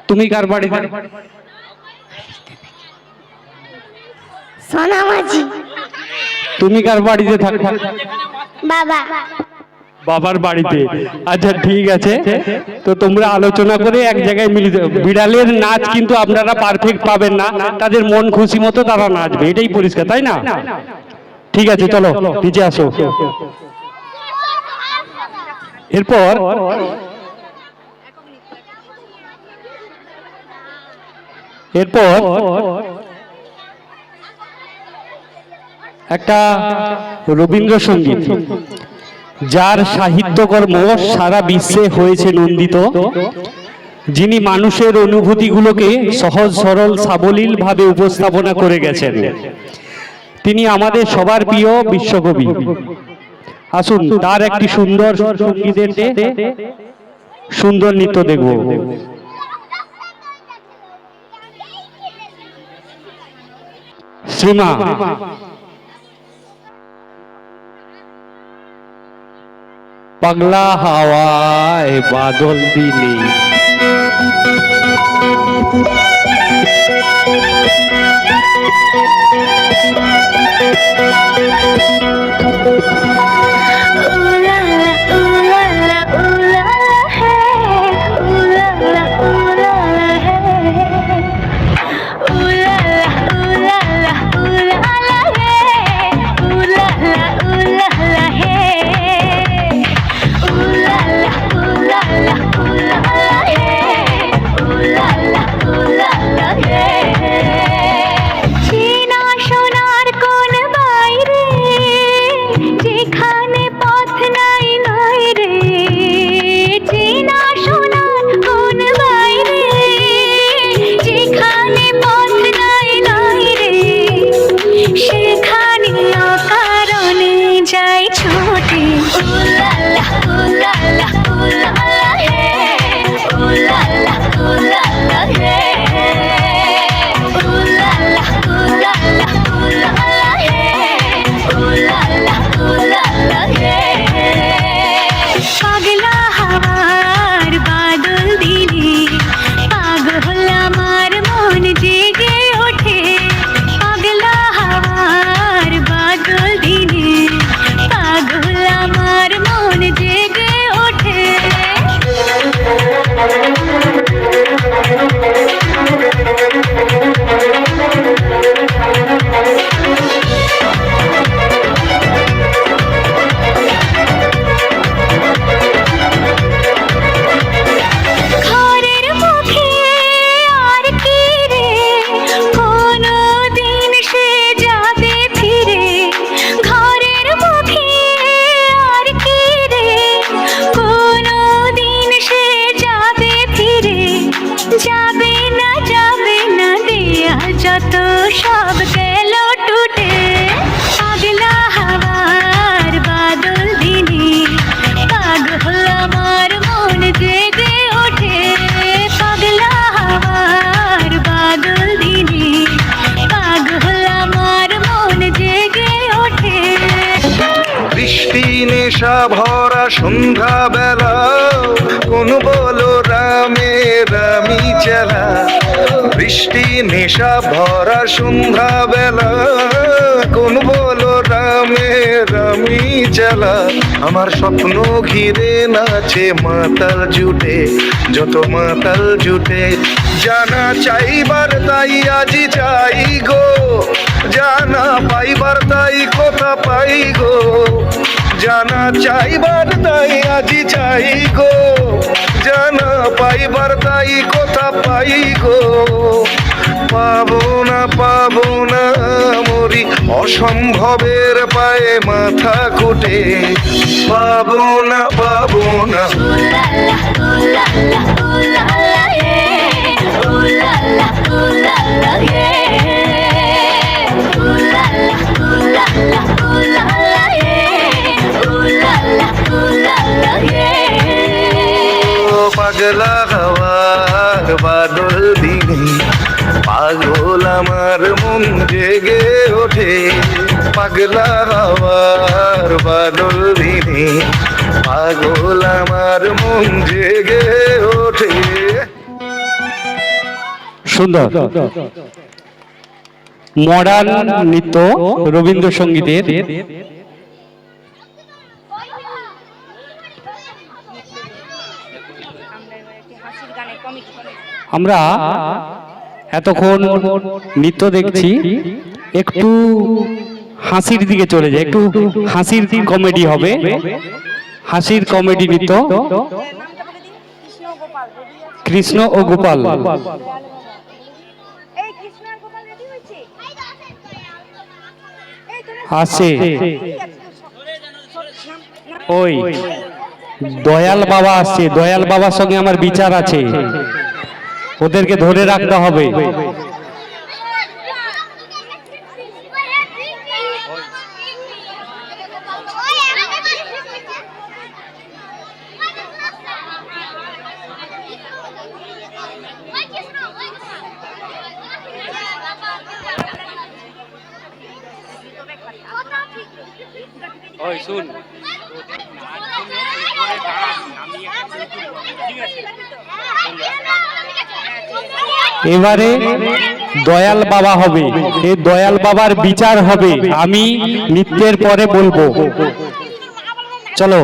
তুমি কার বাড়িতে? সোনামাঝি। তুমি কার বাড়িতে থাকো? বাবা। বাবার বাড়িতে। আচ্ছা ঠিক আছে, তো তোমরা আলোচনা করে এক জায়গায় মিলিত। বিড়ালের নাচ কিন্তু আপনারা পারফেক্ট পাবেন না, তাদের মন খুশি মতো তারা নাচবে, এটাই পরিষ্কার, তাই না? ঠিক আছে, চলো নিচে আসো। এরপর একটা রবীন্দ্রসঙ্গীত, যার সাহিত্যকর্ম সারা বিশ্বে হয়েছে নন্দিত, যিনি মানুষের অনুভূতিগুলোকে সহজ সরল সাবলীল ভাবে উপস্থাপনা করে গেছেন, তিনি আমাদের সবার প্রিয় বিশ্বকবি। আসুন তার একটি সুন্দর সঙ্গীতের সুন্দর নৃত্য দেখব। শ্রীমা। পাগলা হাওয়ায় বাদল দিলে নেশা ভরা সন্ধ্যা বেলা, কোন বলো রামে রামি চালা। বৃষ্টি নেশা ভরা সন্ধ্যা বেলা, কোন বলো রামে রামি চালা। আমার স্বপ্ন ঘিরে নাচে মাতাল জুটে, যত মাতাল জুটে। জানা চাইবার তাই আজি চাই গো, জানা পাইবার তাই কথা পাই গো। জানা চাইবার তাই আজি চাই গো, জানা পাইবার তাই কথা পাই গো। পাবো না মরি অসম্ভবের পায়ে মাথা কুটে। পাবো না পাগলা হাওয়ার বাদল দিনে, পাগল আমার মন জেগে ওঠে। পাগলা হাওয়ার বাদল দিনে, পাগল আমার মন জেগে ওঠে। সুন্দর মডার্ন নৃত্য রবীন্দ্রসঙ্গীতের আমরা এতক্ষণ নৃত্য দেখছি, একটু হাসির দিকে চলে যায়, একটু হাসির কমেডি হবে, হাসির কমেডি নৃত্য। কৃষ্ণ ও গোপাল আসে, ওই দয়াল বাবা আসছে, দয়াল বাবার সঙ্গে আমার বিচার আছে, ওদেরকে ধরে রাখতে হবে। ওই শুন, এবারে দয়াল বাবা হবে, এই দয়াল বাবার বিচার হবে, আমি নৃত্যের পরে বলবো। চলো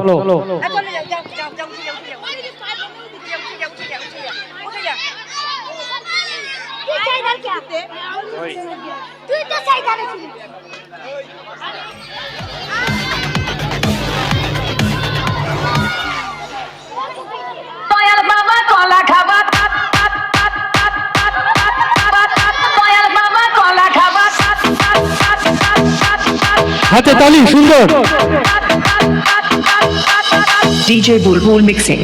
হাতে তালি, সুন্দর। DJ Bulbul mixing.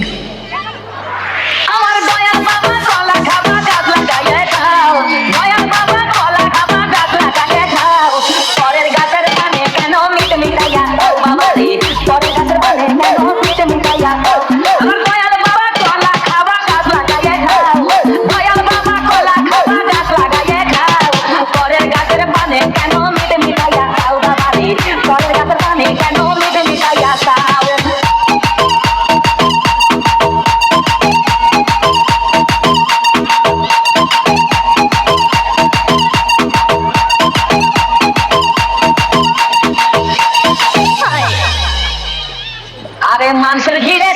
মানুষের ঘিরে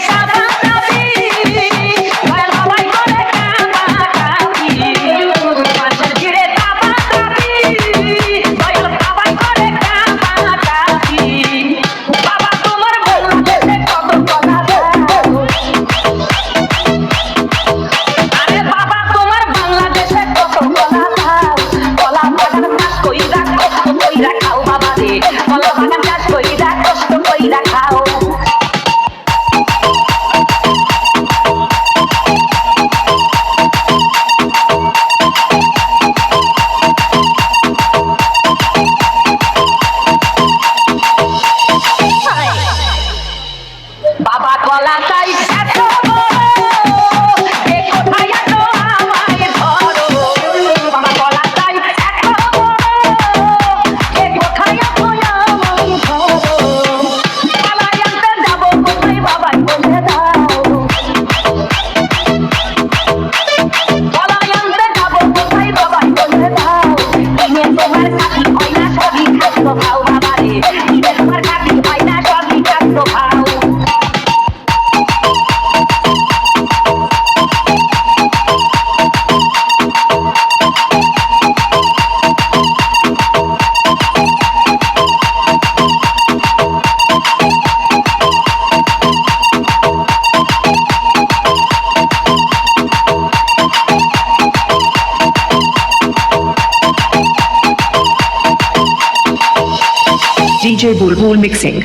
DJ Bulbul mixing.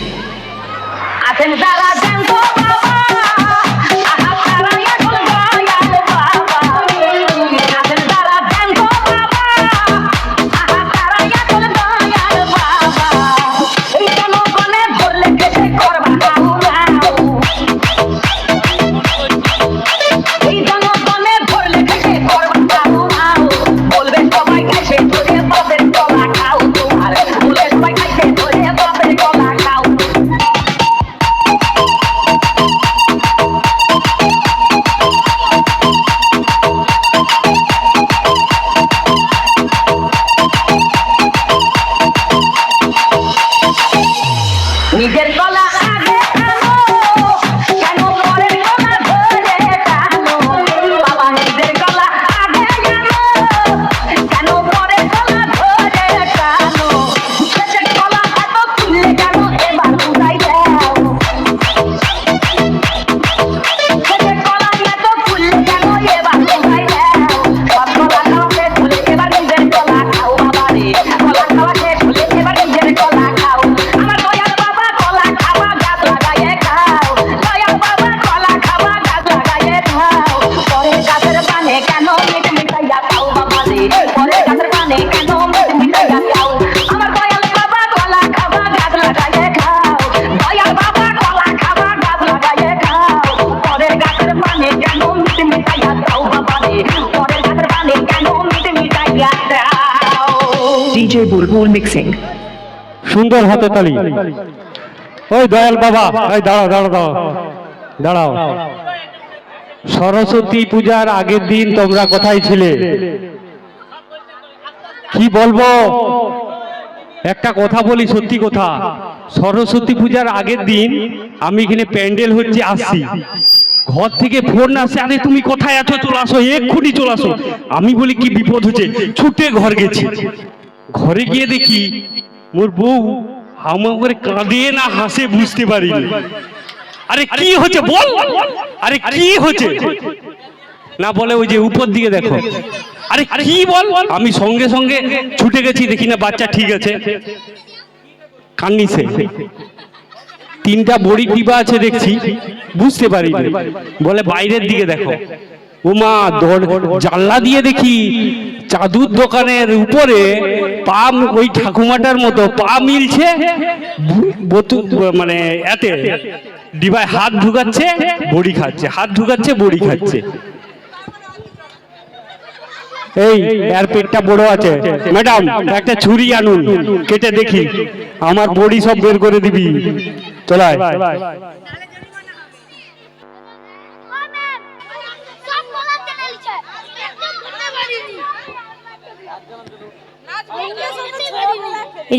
Bulbul Mixing. সুন্দর হাতে তালি। ওই দয়াল বাবা, এই দাঁড়াও দাঁড়াও দাঁড়াও দাঁড়াও। সরস্বতী পূজার আগের দিন তোমরা কোথায় ছিলে? কি বলবো, একটা কথা বলি, সত্যি কথা। সরস্বতী পূজার আগের দিন আমি এখানে প্যান্ডেল হচ্ছে আসছি, ঘর থেকে ফোন আসছে, আরে তুমি কোথায় আছো, চলে আসো, এক্ষুনি চলে আসো। আমি বলি কি বিপদ হচ্ছে, ছুটে ঘর গেছি। ঘরে গিয়ে দেখি মোর বউ হামা করে কাঁদে না হাসে বুঝতে পারিনি। আরে কি হচ্ছে বল, আরে কি হচ্ছে না বলে, ওই যে উপর দিকে দেখো। আরে কি বল, আমি সঙ্গে সঙ্গে ছুটে গেছি, দেখি না বাচ্চা ঠিক আছে, কান্নিছে। তিনটা বড়ি টিপা আছে দেখছি, বুঝতে পারিনি। বলে বাইরের দিকে দেখো। ওমা, জানলা দিয়ে দেখি চাদুর দোকানের উপরে পা, ওই ঠাকুমাটার মতো পা মিলছে, মানে এতে ডিবায় হাত ঢুকাচ্ছে বড়ি খাচ্ছে, হাত ঢুকাচ্ছে বড়ি খাচ্ছে। এই এর পেটটা বড় আছে, ম্যাডাম একটা ছুরি আনুন, কেটে দেখি, আমার বড়ি সব বের করে দিবি। চলায়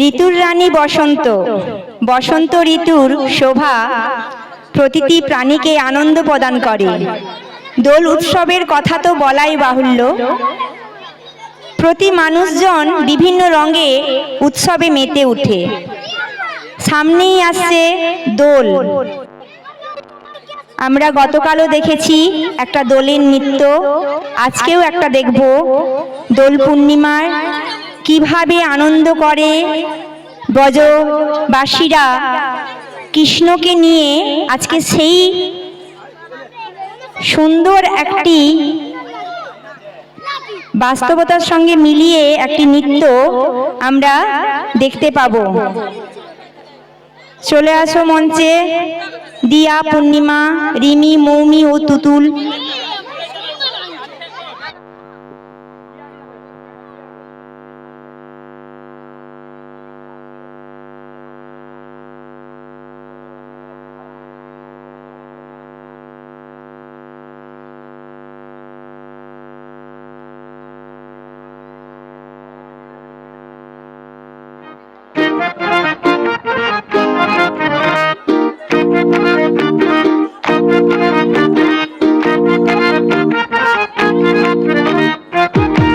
ঋতুর রানী বসন্ত, বসন্ত ঋতুর শোভা প্রতিটি প্রাণীকে আনন্দ প্রদান করে। দোল উৎসবের কথা তো বলাই বাহুল্য। প্রতি মানুষজন বিভিন্ন রঙে উৎসবে মেতে ওঠে। সামনেই আসছে দোল। আমরা গতকালও দেখেছি একটা দোলের নৃত্য, আজকেও একটা দেখব। দোল পূর্ণিমার কিভাবে আনন্দ করে ব্রজবাসীরা কৃষ্ণকে নিয়ে, আজকে সেই সুন্দর একটি বাস্তবতার সঙ্গে মিলিয়ে একটি নৃত্য আমরা দেখতে পাবো। চলে আসো মঞ্চে দিয়া, পূর্ণিমা, রিমি, মৌমি ও তুতুল।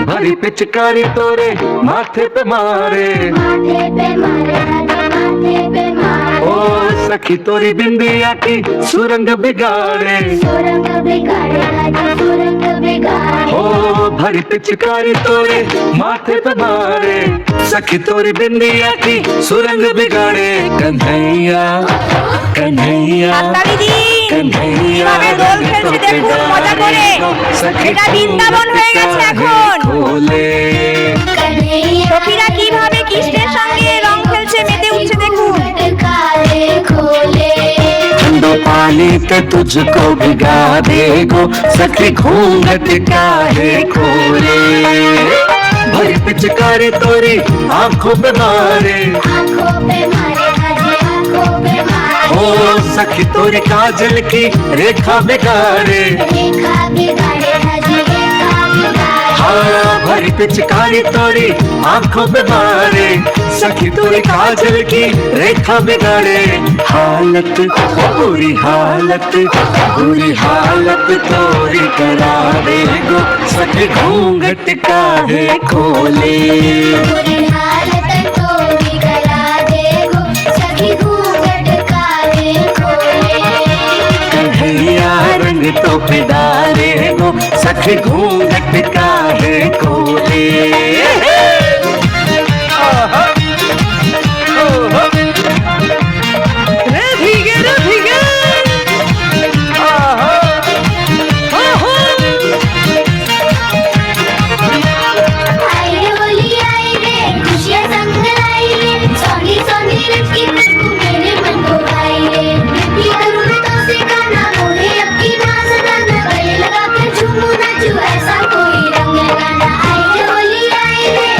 भारी पिचकारी तोरे माथे पे मारे, ओ सखी तोरी बिंदिया की सुरंग बिगाड़े, ओ भारी पिचकारी तोरे माथे पे मारे, सखी तोरी बिंदिया की सुरंग बिगाड़े। कन्हैया कन्हैया कन्हैया দোল খেলছে দেখুন, মজা করে। এটা বৃন্দাবন হয়ে গেছে এখন। সখীরা কিভাবে কৃষ্ণের সঙ্গে রং খেলছে, মেতে উঠছে দেখুন। ठंडो पानी पे तुझको भिगा देगो, सखी घूंघट काहे खोले। भरी पिचकारी तोरी आंखों पे मारे, ओ सखी तोरी काजल की रेखा बिगाड़े। हाँ, भरी पिचकारी तोरी आंखों पे मारे, सखी तोरी काजल की रेखा बिगाड़े। हालत बुरी हालत, बुरी हालत तोरी करा दे गो, सखी घूंघट काहे खोले। कन्हैया रंग तो पिदारे गो, सखी घूंघट काहे खोले। ऐसा कोई रंग लगाना, आई होली आई रे।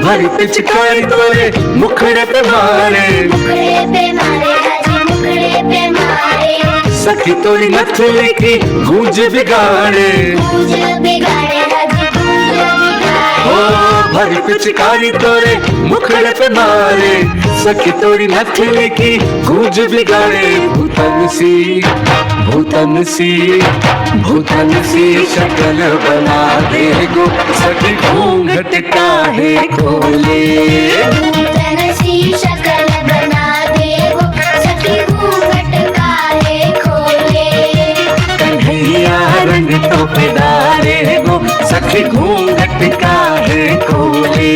भरी पिचकारी तोरे मुखड़े पे मारे सखी तोरी नथुली की गूंज बिगाड़े ओ भरी पिचकारी तोरे मुखड़े पे मारे सखी तोरी नथुली की गूंज बिगाड़े भूतन सी शक्ल बना दे गो सखी घूंघट काहे खोले कन्हैया रंग तो पे डारे गो सखी घूंघट काहे खोले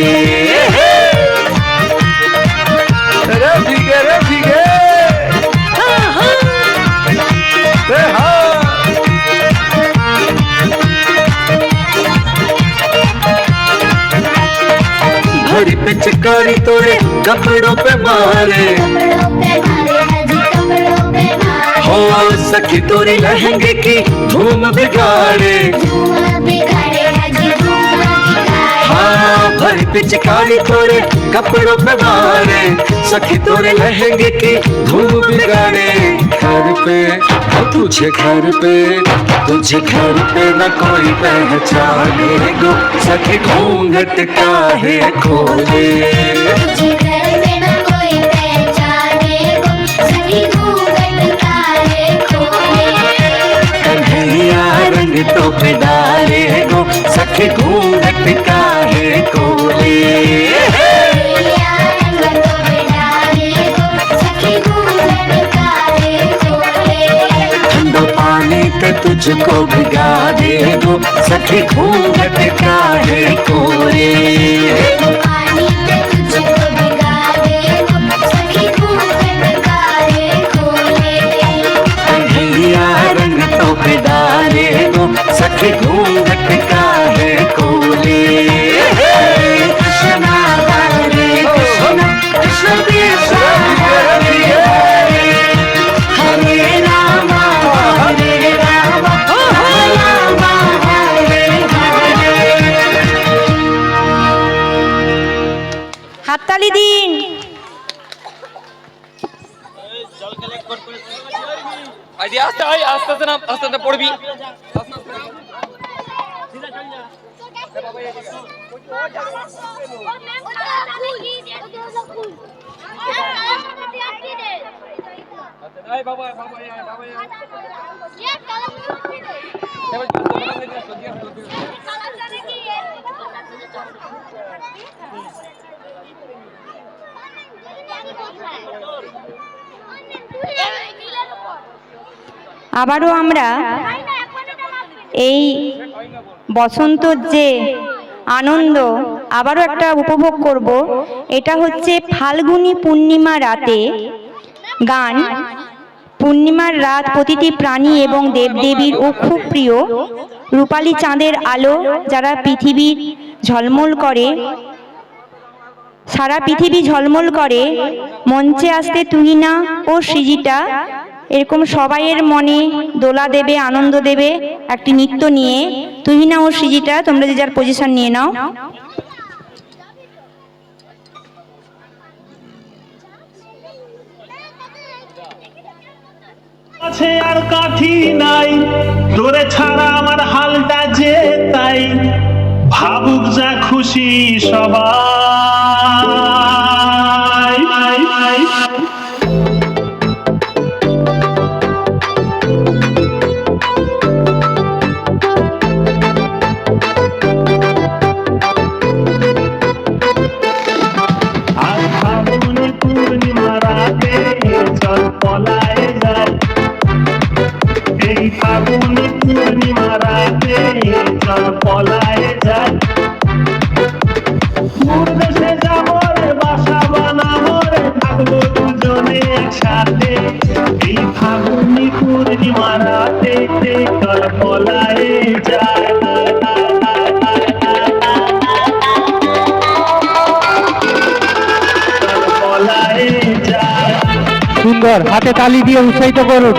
रे भीगे भरी पिचकारी तोरे कपड़ों पे मारे हो सखी तोरी लहंगे की धूम बिगाड़े हाँ भरी पिचकारी तोरे कपड़ों पे मारे सखी तोरे लहंगे की धूम बिगाड़े घर पे तुझे घर पे न कोई पहचाने गो सखी घूंघट काहे खोले कन्हैया रंग तो पे डाले गो सखी घूंघट काहे खोले ठंडो पानी पे तुझको भिगा दे गो सखी घूंघट काहे खोले कन्हैया रंग तो पे डाले गो सखी घूंघट काहे खोले कृष्णा हरे कृष्णा कृष्ण कृष्ण हरे हरे हरे राम हरे राम राम हरे हरे হাততালি দিন। আস্তে আস্তে না আস্তে পড়বি আবারও আমরা এই বসন্তর যে আনন্দ আবারও একটা উপভোগ করব। এটা হচ্ছে ফাল্গুনী পূর্ণিমা রাতে গান। পূর্ণিমার রাত প্রতিটি প্রাণী এবং দেবদেবীর ও খুব প্রিয় রূপালী চাঁদের আলো যারা পৃথিবীর ঝলমল করে, সারা পৃথিবী ঝলমল করে। মঞ্চে আসতে তুহিনা ও সৃজিতা এরকম সবাইয়ের মনে দোলা দেবে, আনন্দ দেবে একটি নৃত্য নিয়ে। তুহিনা ও সৃজিতা তোমরা যে যার পজিশন নিয়ে নাও। আছে আর কাঠি নাই তোরে ছাড়া আমার হালটা যে তাই ভাবুক যা খুশি সবাই। আর ফাল্গুনী পূর্ণিমা রাতে চল পলায় যায়, এই ফাল্গুনী পূর্ণিমা রাতে চল পলায় যায়। দূর দেশে যাবো রে বাসা বানাবো রে থাকবো দুজনে একসাথে, এই ফাল্গুনী পূর্ণিমা রাতে চল পলায় যায়। চল পলায় যায়। সুন্দর, হাতে তালি দিয়ে উৎসাহিত করুন।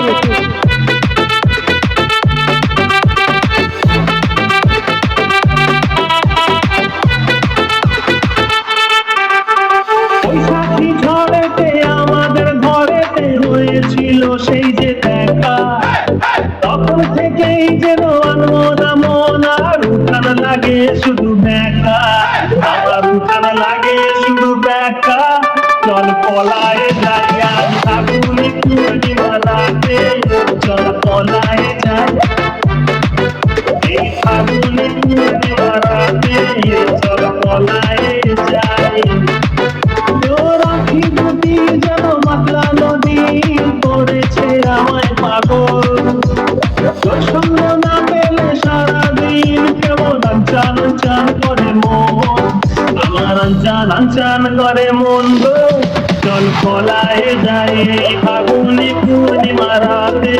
যায় এই ফাগুনে পূর্ণিমা রাতে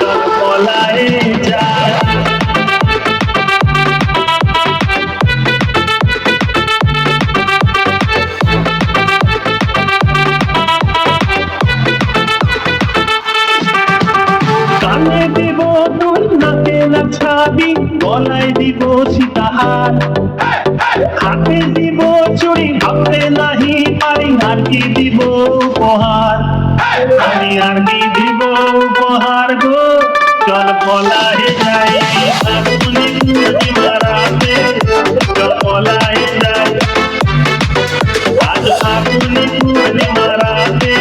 চল পলায়ে যায় কানে দিব দুল নাকে না ছাবি গলায় দিব সীতাহার হাতে দিব চুড়ি ভাবতে নাহি পারি আর কি দিব উপহার আমি আর কি দিব উপহার গো চল পলায়ে যাই ফাগুনে পূর্ণিমা রাতে চল পলায়ে যাই আজ ফাগুনে পূর্ণিমা রাতে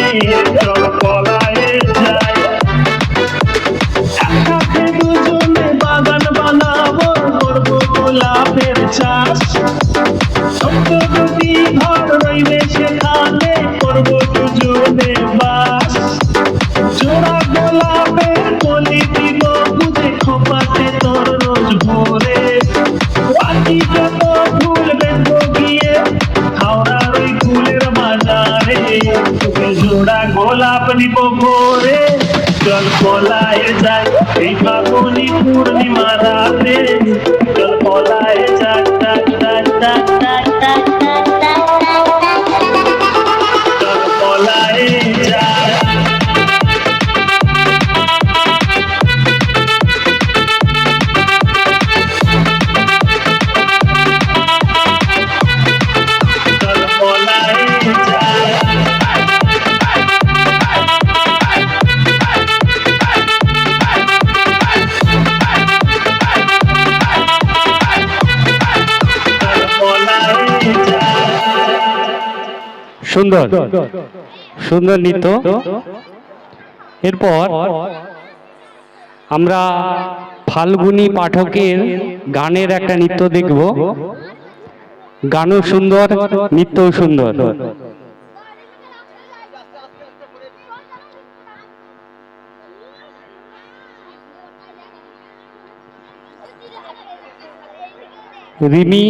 চল পলায়ে যাই একসাথে দুজনে বাগান বানাবো করবো গোলাপের চাষ ছোট্ট দুটি ঘর রইবে সেখানে করবো দুজনে বাস জোড়া গোলাপের কলি দিব বুঝে খোপাতে তোর রোজ ভোরে বাকি যত ফুল বেচবো গিয়ে হাওড়ার ওই ফুলের বাজারে জোড়া গোলাপ নিব ভোরে চল পলায়ে যাই এই ফাগুনি পূর্ণিমা রাতে চল পলায়ে যাই চল পলায়ে যাই চল পলায়ে যাই সুন্দর সুন্দর নৃত্য। এরপর আমরা ফাল্গুনী পাঠকের গানের একটা নৃত্য দেখব। গানও সুন্দর, নৃত্যও সুন্দর। রিমি,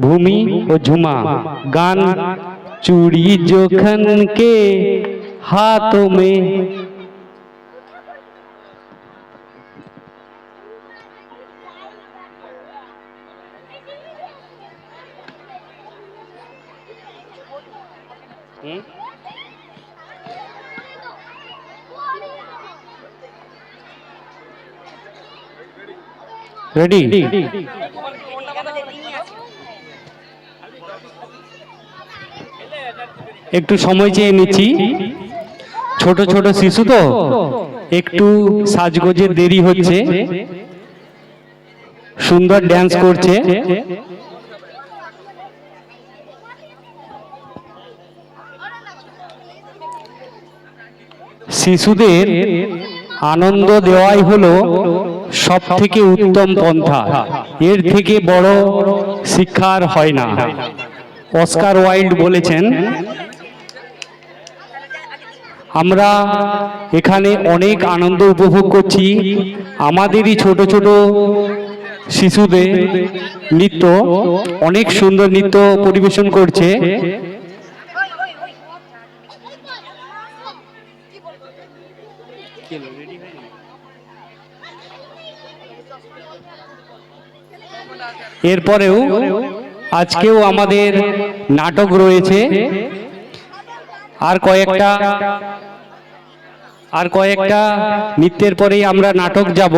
ভূমি ও ঝুমা গান चूड़ी जोखन के हाथों में रेडी একটু সময় চেয়ে নিচ্ছি, ছোট ছোট শিশু তো একটু সাজগোজের দেরি হচ্ছে। সুন্দর ড্যান্স করছে। শিশুদের আনন্দ দেওয়াই হলো সব থেকে উত্তম পন্থা, এর থেকে বড় শিক্ষার হয় না। অস্কার ওয়াইল্ড বলেছেন, আমরা এখানে অনেক আনন্দ উপভোগ করছি, আমাদেরই ছোট ছোট শিশুদের নৃত্য অনেক সুন্দর নৃত্য পরিবেশন করছে। এরপরেও আজকেও আমাদের নাটক রয়েছে, আর কয়েকটা নৃত্যের পরেই আমরা নাটক যাব।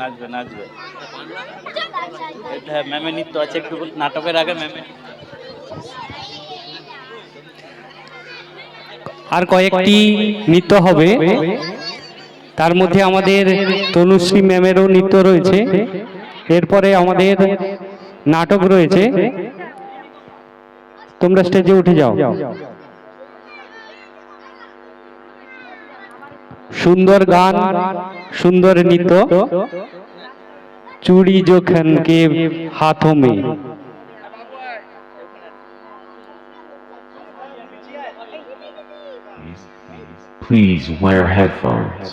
নাচবে নাচবে এটা ম্যামের নৃত্য আছে, একটু নাটকের আগে ম্যামের আর কয়েকটি নৃত্য হবে, তার মধ্যে আমাদের তনুশ্রী ম্যামেরও নৃত্য রয়েছে। এরপরে আমাদের নাটক রয়েছে। তোমরা স্টেজে উঠে যাও। সুন্দর গান, সুন্দর নৃত্য। चूड़ी जो खन के हाथों में Please wear headphones.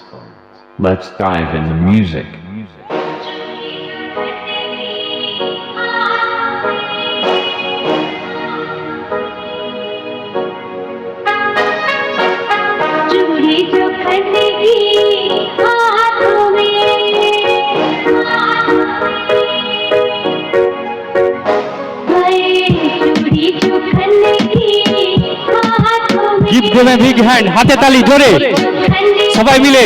Let's dive into music. चूड़ी जो खनगी हाथों में, चूड़ी जो खनगी हाथों में, গিফট দেবে বিগ হ্যান্ড, হাতে তালি জোরে সবাই মিলে।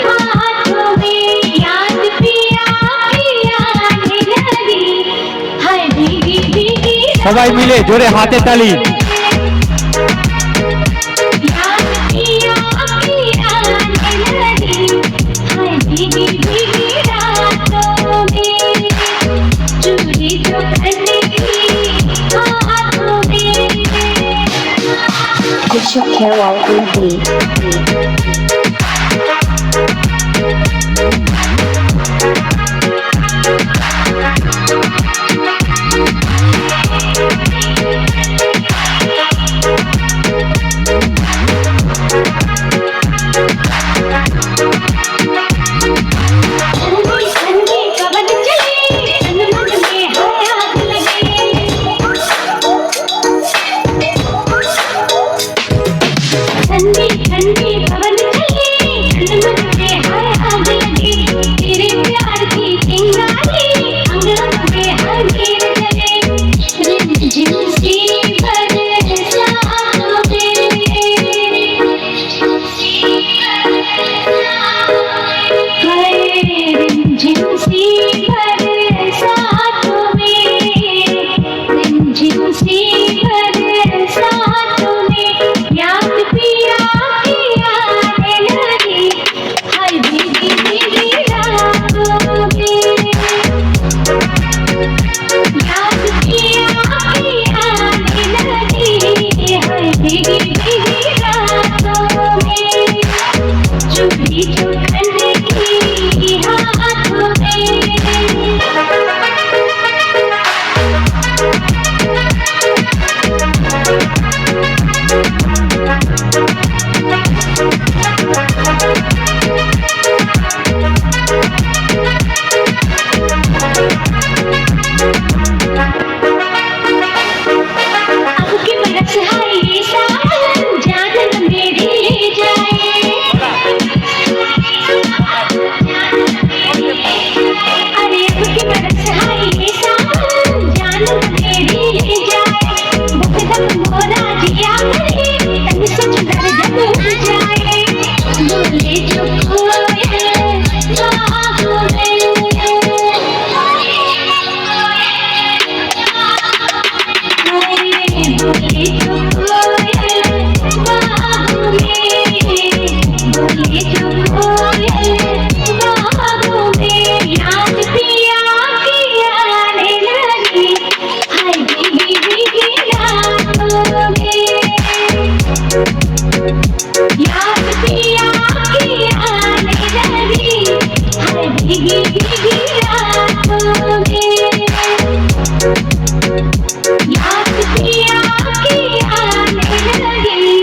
हाथों में याद पिया पिया आने लगी, हाय भीगी भीगी সবাই মিলে জোরে হাতে তালি। याद पिया पिया आने लगी, हाय भीगी भीगी रातों में, चूड़ी जो खनगी हाथों में। Bishop Carol Ruby. ठंडी ठंडी पवन चले, तन मन में है आग लगे, ठंडी ठंडी पवन चले, तन मन में है आग लगे, तेरे प्यार की चिंगारी अंग अंग में हर गिर जले, रिमझिम सी बरसातों में, हाय रिमझिम सी बरसातों में, रिमझिम सी बरसातों में, याद पिया पिया आने लगी, हाय भीगी भीगी रातों में, याद पिया पिया आने लगी, हाय भीगी भीगी रातों में, चूड़ी जो खनगी हाथों में। अब की बरस है ये सावन, जान न मेरी ले जाए, अरे अब की बरस है ये सावन, जान न मेरी ले जाए, धक धक मोरा जिया करे, तन से जुदर जब उड़ जाए, बोले जो कोयल बाहों में, बोले जो कोयल बाहों में, बोले जो कोयल बाहों में, याद पिया पिया आने लगी, हाय भीगी भीगी रातों में, याद पिया पिया आने लगी, हाय भीगी भीगी रातों में, याद पिया पिया आने लगी,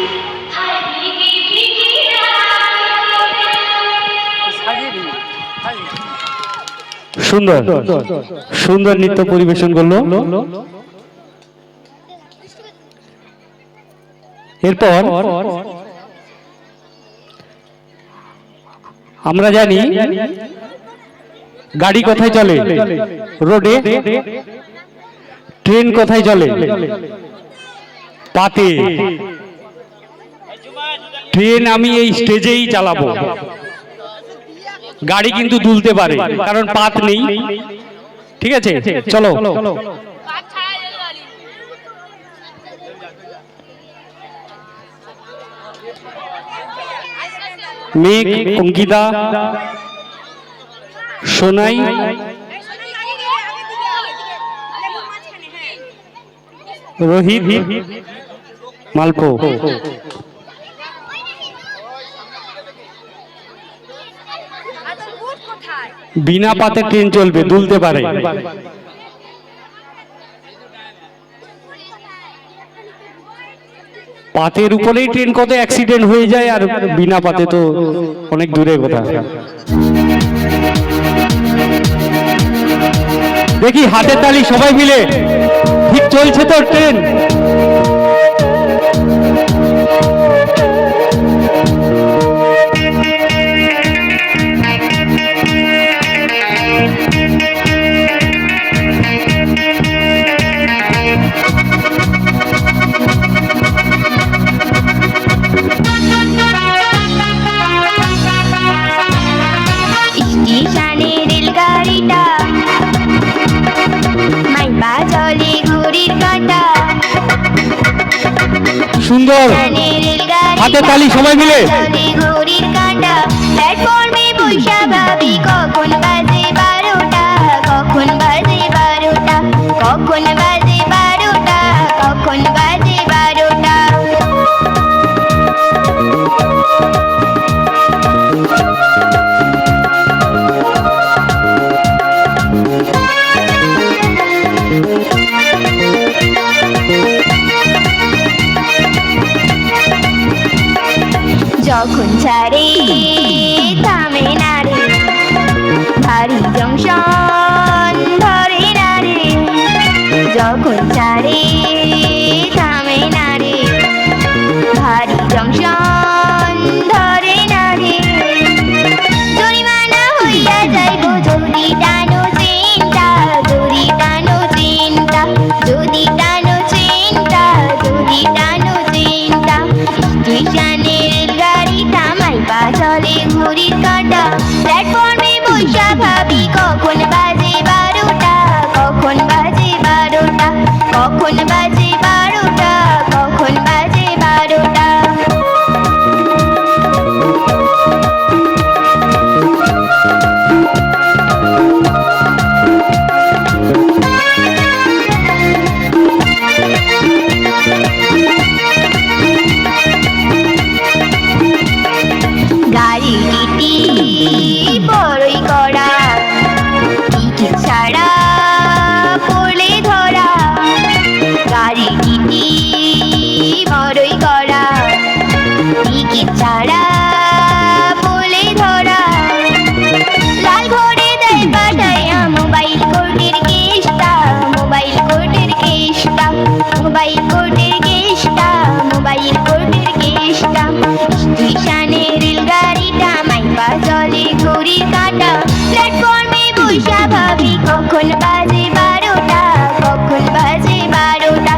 हाय भीगी भीगी रातों में। সুন্দর সুন্দর নৃত্য পরিবেশন করলো। এরপর আমরা জানি গাড়ি কোথায় চলে, রোডে, ট্রেন কোথায় চলে, পাতে। ট্রেন আমি এই স্টেজেই চালাবো, গাড়ি কিন্তু দুলতে পারে কারণ পাত নেই। ঠিক আছে, চলো। মেঘ, অঙ্কিতা, সোনাই, রোহিত, মালপো। বিনা পাতে ট্রেন চলবে, দুলতে পারে। পাতের উপরেই ট্রেন কত অ্যাক্সিডেন্ট হয়ে যায়, আর বিনা পাতে তো অনেক দূরের কথা। দেখি হাতের তালি সবাই মিলে, ঠিক চলছে তো ট্রেন? স্টেশনে রেলগাড়িটা মাইপা চলে ঘড়ির কাঁটা। সুন্দর, স্টেশনে রেলগাড়িটা হাতের তালি সবাই মিলে। চলে ঘড়ির কাঁটা। প্ল্যাটফর্মে বৈশা ভাবি কখন বাজে 12টা, কখন বাজে 12টা, কখন বাজে 12টা, কখন বাজে 12টা। যখন ছাড়ে থামে না রে, ভারী জংশন ধরে না রে। যখন ছাড়ে থামে না রে, ভারী জংশন ধরে না রে। জরিমানা হইয়া যাইব যদি টানো ট্রেনটা, যদি টানো ট্রেনটা, যদি টানো ট্রেনটা, যদি টানো ট্রেনটা। স্টেশনে রেলগাড়িটা মাইপা চলে ঘড়ির কাঁটা। প্ল্যাটফর্মে বৈশা ভাবি কখন বাজে 12টা, কখন বাজে 12টা, কখন বাজে 12টা, কখন বাজে 12টা। গাড়ি টিটি বড়ই কড়া, টিকিট ছাড়া পড়লে ধরা। গাড়ি টিটি বড়ই কড়া, টিকিট ছাড়া পড়লে ধরা। লাল ঘরে দেয় পাঠাইয়া মোবাইল কোর্টের কেসটা, মোবাইল কোর্টের কেসটা, মোবাইল কোর্টের কেসটা, মোবাইল কোর্টের কেসটা। স্টেশনে রেলগাড়িটা মাইপা চলে ঘড়ির কাঁটা। প্ল্যাটফর্মে বৈশা ভাবি কখন বাজে 12টা, কখন বাজে 12টা,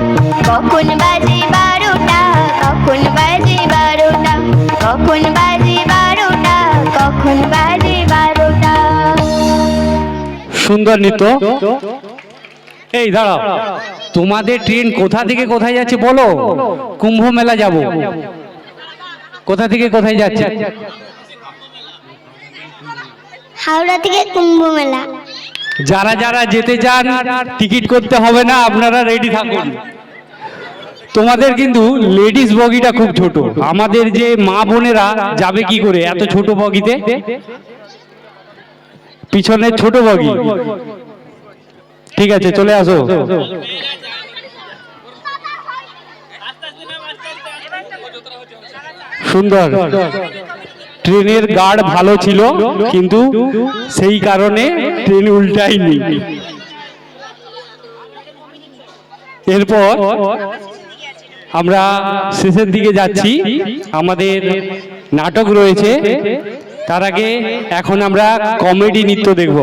কখন বাজে 12টা, কখন বাজে 12টা, কখন বাজে 12টা, কখন বাজে 12টা। সুন্দর নৃত্য। এই দাঁড়াও, তোমাদের ট্রেন কোথা থেকে কোথায় যাচ্ছে বলো? কুম্ভ মেলা যাব। কোথা থেকে কোথায় যাচ্ছে? হাওড়া থেকে কুম্ভ মেলা। যারা যারা যেতে চান টিকিট করতে হবে না, আপনারা রেডি থাকুন। তোমাদের কিন্তু লেডিস বগিটা খুব ছোট, আমাদের যে মা বোনেরা যাবে কি করে এত ছোট বগিতে? পিছনের ছোট বগি, ঠিক আছে চলে আসো। সুন্দর, ট্রেনের গার্ড ভালো ছিল কিন্তু সেই কারণে ট্রেন উল্টায়নি। এরপর আমরা শেষের দিকে যাচ্ছি, আমাদের নাটক রয়েছে। তার আগে এখন আমরা কমেডি নৃত্য দেখব,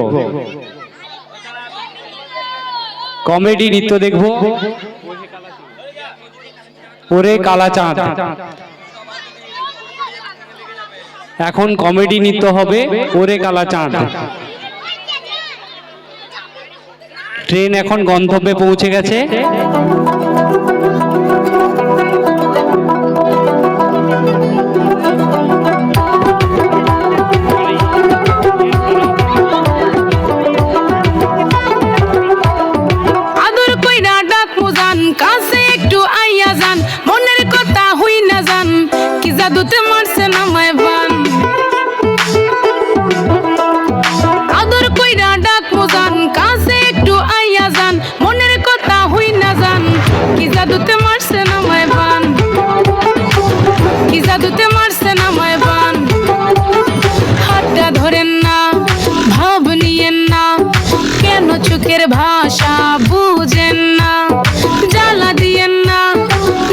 কমেডি নৃত্য দেখব। ওরে কালা চাঁদ, এখন কমেডি নৃত্য হবে ওরে কালা চাঁদ। ট্রেন এখন গন্তব্যে পৌঁছে গেছে। আদর কইরা ডাকমু জান, কাছে একটু আইয়া যান, মনের কথা হই না জান, কি জাদুতে মারছে নামায় বান। আদর কইরা ডাকমু জান, কাছে একটু আইয়া যান, মনের কথা হই না জান, ধরেন না, ভাব নিয়েন না, কেন চোখের ভাষা বুঝেন না, জ্বালা দিয়েন না,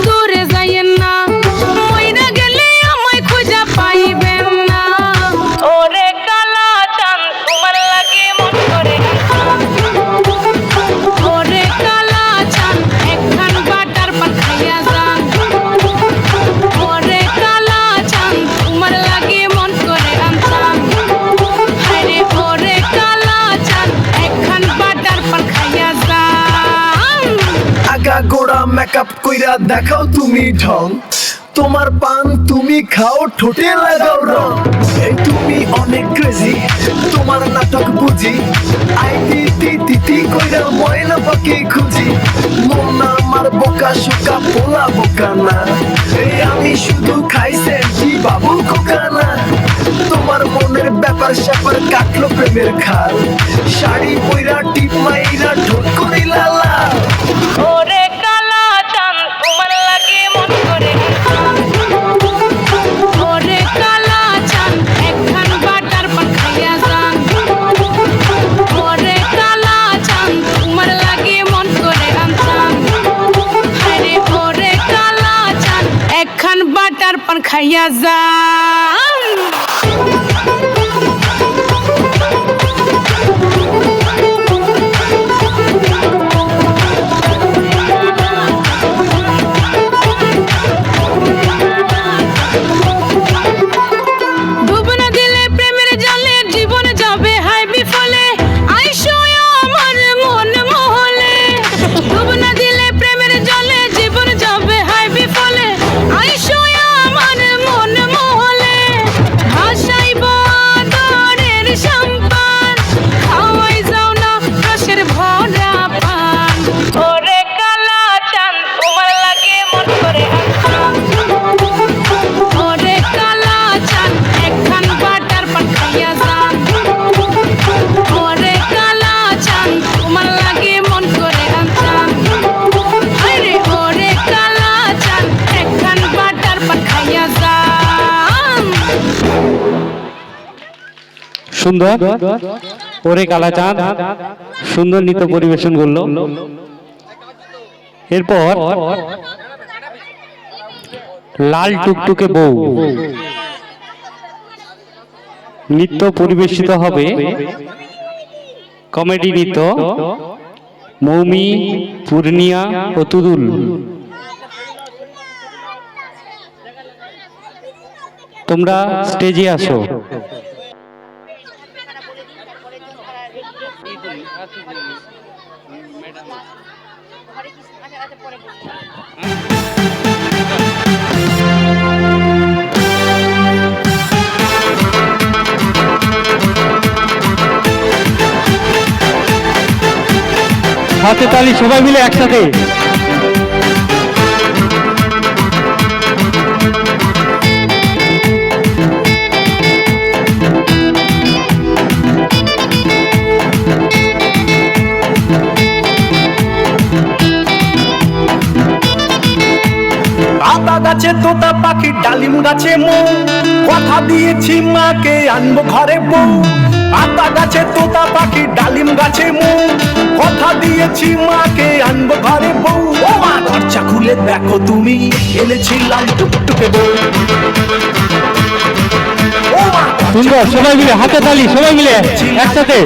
দূরে যাইয়েন না, মইরা গেলে আমায় খুঁজা পাইবেন না। ওরে কালা চাঁদ তোমার লাগে মন করে, ওরে কালা চাঁদ একখান বাটার পান খাইয়া যান, ওরে কালা চাঁদ তোমার লাগে মন করে আনতাম, হায়রে ওরে কালা চাঁদ একখান বাটার পান খাইয়া যান। আগা গোড়া মেকআপ কইরা দেখাও তুমি ঢং, তোমার পান তুমি খাও ঠোঁটে লাগাও রং, এই তুমি অনেক ক্রেজি তোমার নাটক বুঝি, আই দিতি দিতি কইরা ময়না পাখি খুঁজি, মন না আমার বোকা শোকা পোলা বোকা না, এই আমি শুধু খাইছে কি বাবু খোকা না, তোমার মনের ব্যাপার স্যাপার কাটলো প্রেমের খাল, শাড়ি পইরা টিপ মাইরা ঠোঁট করিলা লাল। ওরে কালা চাঁদ তোমার লাগে মন করে, ওরে কালা চাঁদ একখান বাটার পান খাইয়া যান, ওরে কালা চাঁদ তোমার লাগে মন করে আনতাম, হায়রে ওরে কালা চাঁদ একখান বাটার পান খাইয়া যান। ডুব না দিলে প্রেমের জলে জীবন যাবে হায় বিফলে, আইসো আমার মন মহলে, ডুব না দিলে প্রেমের জলে জীবন যাবে হায় বিফলে, আইসো আমার মন মহলে, ভাসাইব আদরের সম্পান, খাওয়াই যাও না রসের ভরা পান, ওরে কালা চাঁদ তোমার লাগে মন করে আনতাম, ওরে কালা চাঁদ একখান বাটার পান খাইয়া যান, ওরে কালা চাঁদ তোমার লাগে মন করে আনতাম, আরে ওরে কালা চাঁদ একখান বাটার পান খাইয়া যান। সুন্দর, ওরে কালাচাঁদ সুন্দর নৃত্য পরিবেশন করলো। এরপর লাল টুকটুকে বউ নৃত্য পরিবেশিত হবে, কমেডি নৃত্য মৌমি, পূর্ণিয়া ও তুদুল। তোমরা স্টেজে আসো। হাতে তালি সবাই মিলে একসাথে। আতা গাছে তোতা পাখি ডালিম গাছে মৌ, কথা দিয়েছি মাকে আনবো ঘরে বউ, আতা গাছে তোতা পাখি ডালিম গাছে মৌ, কথা দিয়েছি মাকে আনবো ঘরে বউ, ও মা দরজা খুলে দেখো তুমি এনেছি লাল টুকটুকে বউ, ও মা সুন্দর, সবাই মিলে হাতে তালি সবাই মিলে একসাথে।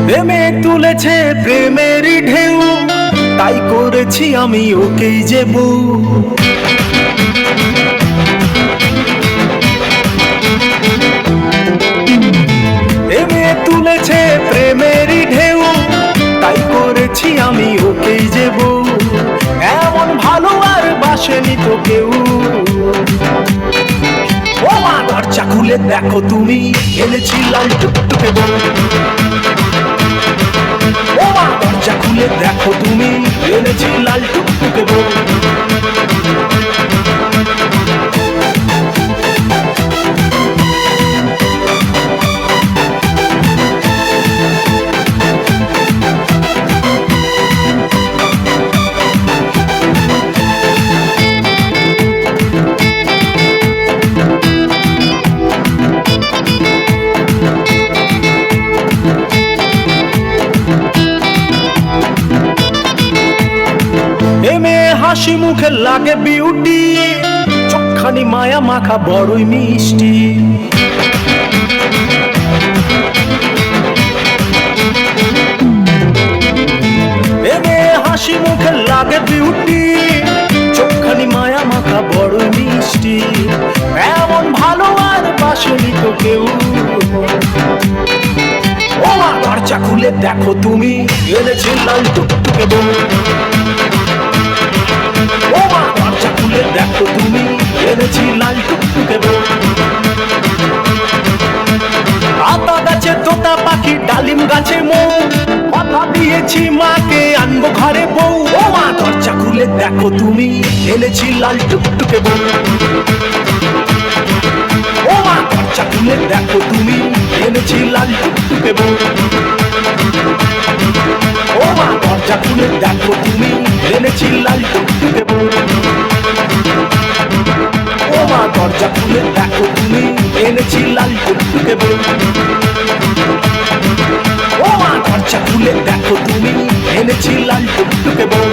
প্রেমে তুলেছে প্রেমেরই ঢেউ, তাই করেছি আমি ওকেই যে বউ, প্রেমে তুলেছে প্রেমেরই ঢেউ, তাই করেছি আমি ওকেই যে বউ, এমন ভালো আর বাসেনি তো কেউ, ও মা দরজা খুলে দেখো তুমি এনেছি লাল টুকটুকে বউ ও মা দরজা খুলে দেখো তুমি এনেছি লাল টুকটুকে বউ হাসি মুখে লাগে বিউটি চোখখানি মায়া মাখা বড়ই মিষ্টি হাসি মুখে লাগে বিউটি চোখখানি মায়া মাখা বড়ই মিষ্টি এমন ভালো আর বাসনি তো কেউ ও মা দরজা খুলে দেখো তুমি এনেছি লাল টুকটুকে বউ ও মা দরজা খুলে দেখো তুমি এনেছি লাল টুকটুকে বউ আতা গাছে তোতা পাখি ডালিম গাছে মৌ কথা দিয়েছি মাকে আনবো ঘরে বউ ও মা দরজা খুলে দেখো তুমি এনেছি লাল টুকটুকে বউ ও মা দরজা খুলে দেখো তুমি এনেছি লাল টুকটুকে বউ ও মা দরজা খুলে দেখো তুমি এনেছি লাল টুকটুকে বউ ও মা দরজা খুলে দেখো তুমি এনেছি লাল টুকটুকে বউ ও মা দরজা খুলে দেখো তুমি এনেছি লাল টুকটুকে বউ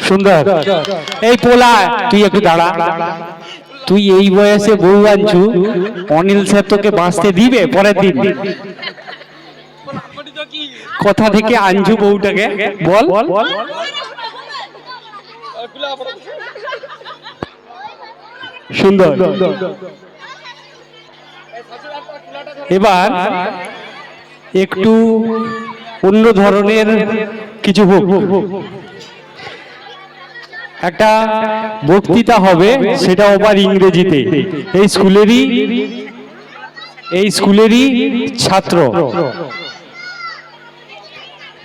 সুন্দর। এই পোলা তুই একটু দাঁড়া, তুই এই বয়সে বউ আনছু, অনিল স্যার তোকে বাঁচতে দিবে পরের দিন? কথা থেকে আনছু বউটাকে, বল। সুন্দর। এবার একটু অন্য ধরনের কিছু হোক, একটা বক্তৃতা হবে, সেটা আবার ইংরেজিতে। এই স্কুলেরই ছাত্র,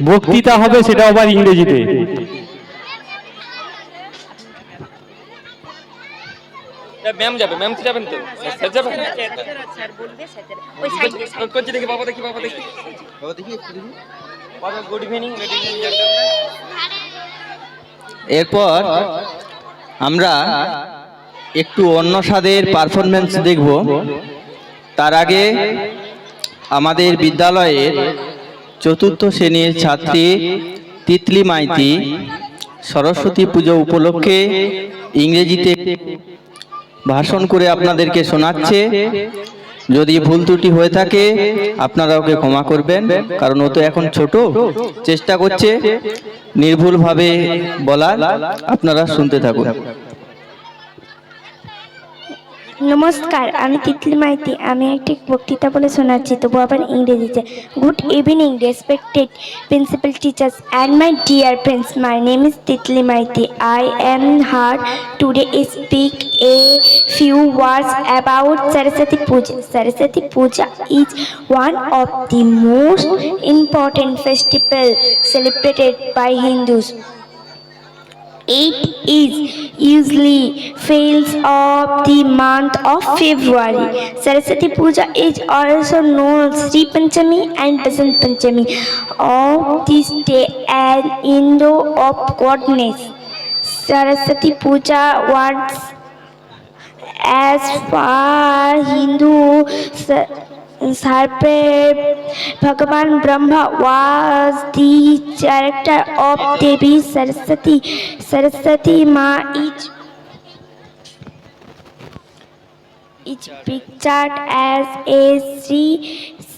বক্তৃতা হবে, সেটা আবার ইংরেজিতে। ম্যাম যাবে, ম্যাম যাবেন তো? স্যার যাবেন? কোচি দেখি, বাবা দেখি, বাবা দেখি, বাবা দেখি, একটু দেখি। বাবা good evening ladies and gentleman. এরপর আমরা একটু অন্য স্বাদের পারফরমেন্স দেখব। তার আগে আমাদের বিদ্যালয়ের চতুর্থ শ্রেণীর ছাত্রী তিতলি মাইতি সরস্বতী পুজো উপলক্ষে ইংরেজিতে ভাষণ করে আপনাদেরকে শোনাচ্ছে। যদি ভুল ত্রুটি হয়ে থাকে আপনারা ওকে ক্ষমা করবেন, কারণ ও তো এখন ছোট, চেষ্টা করছে নির্ভুলভাবে বলার। আপনারা শুনতে থাকুন। নমস্কার, আমি তিতলি মাইতি। আমি একটি বক্তৃতা বলে শোনাচ্ছি, তবু আবার ইংরেজিতে। Good evening respected principal teachers and my dear friends, my name is Titli Maiti. I am here today to speak a few words about Saraswati Puja. Saraswati Puja is one of the most important festival celebrated by Hindus. It is usually falls of the month of February. Saraswati Puja is also known as Sri Panchami and Basant Panchami. Of this day an Indo of goddess Saraswati Puja was, as far Hindu Sarpeb Bhagavan Brahma was the character of Devi Saraswati. Saraswati Ma is pictured as a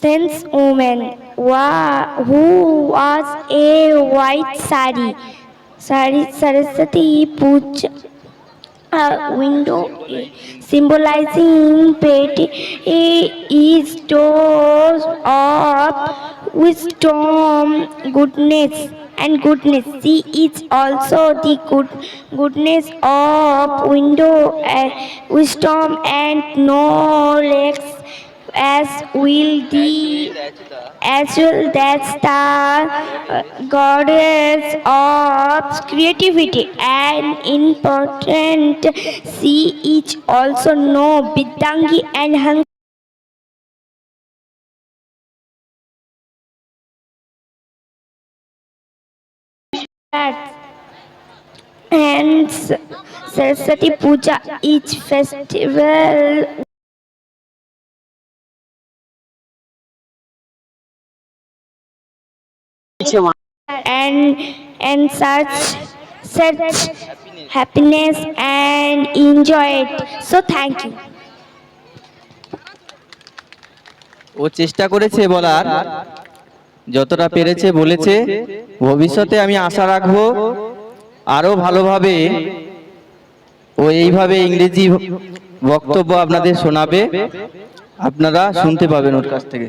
sense woman who was a white sari. Saraswati Puja window symbolizing purity is doors of wisdom, goodness, and goodness. She is also the goodness of wisdom and knowledge, as well that's the goddess of creativity and important. She is also know Bidangi and Hang. And Saraswati Puja each festival and such happiness and enjoy it. So thank you. ও চেষ্টা করেছে বলার, যতটা পেরেছে বলেছে। ভবিষ্যতে আমি আশা রাখবো আরো ভালোভাবে ও এইভাবে ইংরেজি বক্তব্য আপনাদের শোনাবে, আপনারা শুনতে পাবেন ওর কাছ থেকে।